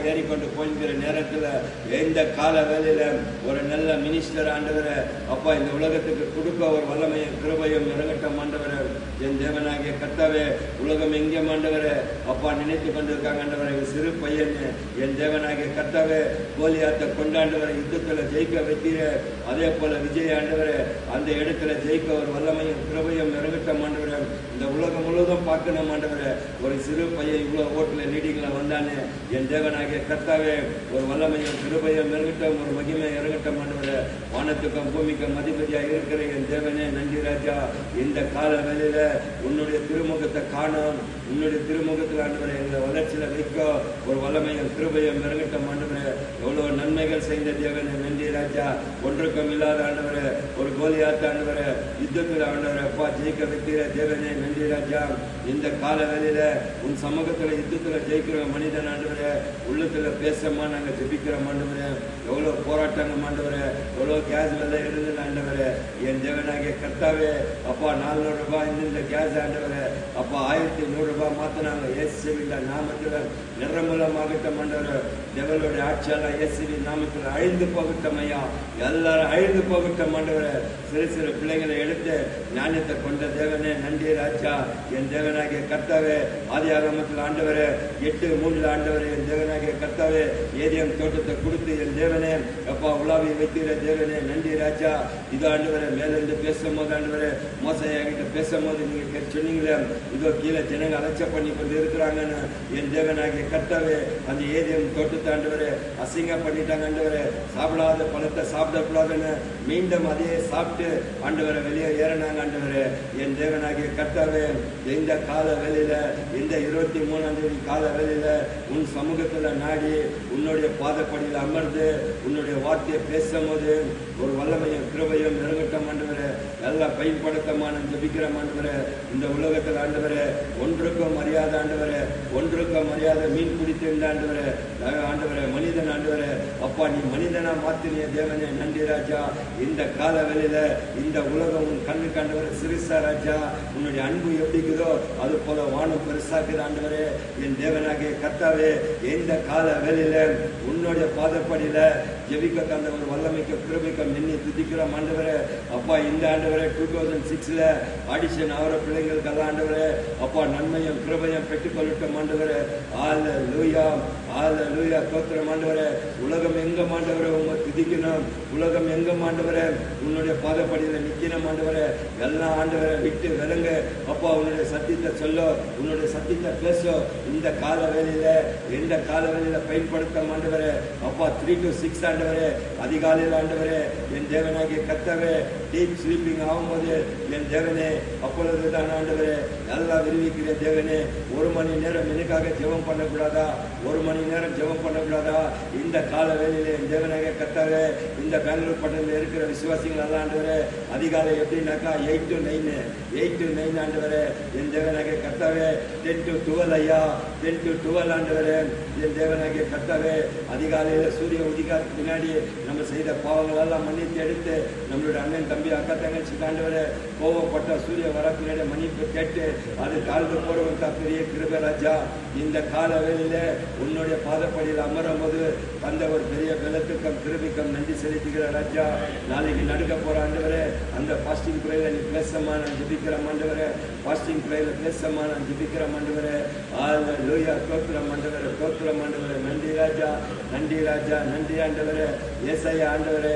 ஏறிக்கொண்டு போகிற நேரத்தில் இந்த கால வேலையில ஒரு நல்ல மினிஸ்டர் ஆண்டவரை அப்பா இந்த உலகத்துக்கு கொடுக்க ஒரு வல்லமையும் கிருபையும் இறங்கட்டும் ஆண்டவரை. என் தேவனாகிய கர்த்தாவே, உலகம் எங்கே ஆண்டவரை அப்பா நினைத்து கொண்டிருக்காங்க ஆண்டவரை, சிறு பையன் என் தேவனாகிய கர்த்தாவே கோலியாத்தை கொண்டாண்டவரை யுத்தத்தில் ஜெயிக்க வைத்தீர. அதே போல விஜய் ஆண்டவரை அந்த இடத்துல ஜெயிக்க ஒரு வல்லமையும் கிருபையும் இறங்கட்டும் ஆண்டவரை. இந்த உலகம் முழுவதும் பார்க்கணும் ஆண்டவரை, ஒரு சிறு பையன் இவ்வளோ ஓட்டில் லீடிங்ல வந்தானே என் தேவனாகிய கர்த்தாவே ஒரு வல்லமையும் கிருபையும் இறங்கட்டும், ஒரு மகிமை இறங்கட்டும் ஆண்டவரை. வானத்துக்கும் பூமிக்கும் அதிபதியாக இருக்கிற என் தேவனே நன்றி ராஜா. இந்த கால வேளையில உன்னுடைய திருமுகத்தை காணும், உன்னுடைய திருமுகத்தில் ஆண்டவரை எங்களை வளர்ச்சியில வைக்க ஒரு வல்லமையும் கிருபையும் இறங்கட்டும் ஆண்டவரை. எவ்வளவு நன்மைகள் செய்த தேவனே நன்றி ராஜா. ஒன்றுக்கும் இல்லாத ஆண்டவரை ஒரு கோலியாத்த ஆண்டவரை யுத்தத்தில் ஆண்டவரை அப்பா ஜெயிக்க வைக்கிற தேவனே நன்றி ராஜா. இந்த கால வேளையில உன் சமூகத்துல யுத்தத்துல ஜெயிக்கிற மனிதன் ஆண்டவரை உள்ளத்துல பேசமா நாங்க ஜெபிக்கிற ஆண்டவரை. எவ்வளவு போராட்டங்கள் ஆண்டவரை, எவ்வளவு கேஸ் விலை இருந்து ஆண்டவரை என் தேவனாகிய கர்த்தாவே அப்பா 400 ரூபாய் இந்த கேஸ் ஆண்டவரை அப்பா 1100 ரூபாய் மாத்தினாங்க. இயேசுவின் நாமத்துல நிரம்பலமாகட்டும் ஆண்டவரை. தேவனுடைய ஆட்சியாளர் இயேசுவின் நாமத்தில் அழிந்து போகட்டும் ஐயா, எல்லாரும் அழிந்து போகட்டும் ஆண்டவரை. சிறு சிறு பிள்ளைகளை எடுத்து ஞானத்தை கொண்ட தேவனே நன்றி ராஜா. என் தேவனாகிய கர்த்தாவே ஆதியாகமத்தில் ஆண்டவரே 8:3 ஆண்டவரே என் தேவனாகிய கர்த்தாவே ஏதேன் தோட்டத்தை கொடுத்து என் தேவனே அப்பா உலாவி வைக்கிற தேவனே நன்றி ராஜா. இது ஆண்டவரை மேலிருந்து பேசும்போது ஆண்டவரை மோசையாகிட்ட பேசும்போது நீங்க சொன்னீங்களே இதோ கீழே ஜனங்க அலட்சியம் பண்ணி கொண்டு இருக்கிறாங்கன்னு என் தேவனாகிய கர்த்தாவே அந்த ஏதேன் தோட்டத்தை ஆண்டவரை அசிங்க பண்ணிட்டாங்க ஆண்டவரை. சாப்பிடாத பழத்தை சாப்பிடக்கூடாதுன்னு மீண்டும் அதையே சாப்பிட்டு ஆண்டவரை வெளியே ஏறினாங்க ஆண்டவரே. என் தேவனாகிய கர்த்தாவே இந்த கால வேளையில இந்த 23ஆம் தேதி கால வேளையில உன் சமூகத்துல நாடி உன்னுடைய பாதப்படியில் அமர்ந்து உன்னுடைய வார்த்தையை பேசும்போது ஒரு வல்லமையும் கிருபையும் இறங்கட்டும் ஆண்டவரே. எல்லாம் பயன்படுத்தமான ஜெபிக்கிற ஆண்டவரே. இந்த உலகத்தில் ஆண்டவரே ஒன்றுக்கும் மரியாத ஆண்டவரே, ஒன்றுக்கும் மரியாத மீன் பிடித்திருந்த ஆண்டவரே ஆண்டவரே மனிதன் ஆண்டவரே அப்பா நீ மனிதனா மாத்தினிய தேவனே நன்றி ராஜா. இந்த கால வேளையில இந்த உலகம் உன் கண்ணு காண்டவரை சிறுசா ராஜா. உன்னுடைய அன்பு எப்படிக்குதோ அது போல வானம் பெருசாக்குது ஆண்டவரே. என் தேவனாகிய கர்த்தாவே இந்த கால வேளையில உன்னுடைய பாதப்படியில ஜெபிக்க தந்த ஒரு வல்லமைக்கு கிருபைக்கும் நின்று துதிக்கிறோம் ஆண்டவரே. அப்பா இந்த ஆண்டவரே 2006ல ஆடிஷன் ஆகிற பிள்ளைங்களுக்கெல்லாம் ஆண்டவரே அப்பா நன்மையும் கிருபையும் பெற்றுக்கொள்ளட்டும் ஆண்டவரே. ஹல்லேலூயா ஹல்லேலூயா ஸ்தோத்திரம் ஆண்டவரே. உலகம் எங்க ஆண்டவரே உங்க துதிக்கணும், உலகம் எங்க ஆண்டவரே உன்னுடைய பாதப்படியில நிக்கணும் ஆண்டவரே. எல்லாம் ஆண்டவரை விட்டு விலங்க அப்பா உன்னுடைய சத்தியத்தை சொல்ல, உன்னுடைய சத்தியத்தை பேச இந்த கால வேளையில எந்த கால வேளையில பயன்படுத்த ஆண்டவரே அப்பா 3 to 6 ஆண்டவரே அதிகாலையில் ஆண்டவரே என் தேவனாகிய கர்த்தாவே டீப் ஸ்லீப்பிங் ஆகும்போது என் தேவனே அப்பொழுதுதான் ஆண்டவரே நல்லா விரும்பிக்கிற தேவனே 1 மணி நேரம் எனக்காக ஜெபம் பண்ணக்கூடாதா, 1 மணி நேரம் ஜெபம் பண்ணக்கூடாதா? இந்த கால வேளையில என் தேவனாகிய கர்த்தாவே இந்த பெங்களூர் பட்டணத்தில் இருக்கிற விசுவாசிகள் எல்லாம் ஆண்டவரே அதிகாலை எப்படின்னாக்கா 8 to 9 ஆண்டவரே என் தேவனாகிய கர்த்தாவே 10 to 12 ஐயா 10 to 12 ஆண்டவரே என் தேவனாகிய கர்த்தாவே அதிகாலையில சூரிய உதிக்காதுக்கு பின்னாடி நம்ம செய்த பாவங்கள் எல்லாம் மன்னித்து எடுத்து நம்மளுடைய அண்ணன் தம்பி அக்கா தங்கச்சி ஆண்டவரே கோவப்பட்ட சூரிய வர பின்னாடி மன்னிப்பு கேட்டு அது தாழ்ந்து போறவங்க பெரிய கிருபை ராஜா. இந்த கால வேளையில உன்னுடைய பாதப்படியில் அமரும் போது அந்த ஒரு பெரிய பலத்துக்கும் கிருபிக்கும் நன்றி செலுத்துகிற ராஜா. நாளைக்கு நடுக்க போற ஆண்டவரே அந்த பாஸ்டிங் பிரேயர்ல நீ பேசமா நான் ஜெபிக்கிற ஆண்டவரே, பாஸ்டிங் பிரேயர்ல பேசமா நான் ஜெபிக்கிற ஆண்டவரே. ஹல்லேலூயா ஸ்தோத்திரம் ஆண்டவரே, ஸ்தோத்திரம் ஆண்டவரே. நன்றி ராஜா, நன்றி ராஜா, நன்றி ஆண்டவரே. ஏசாயா ஆண்டவரே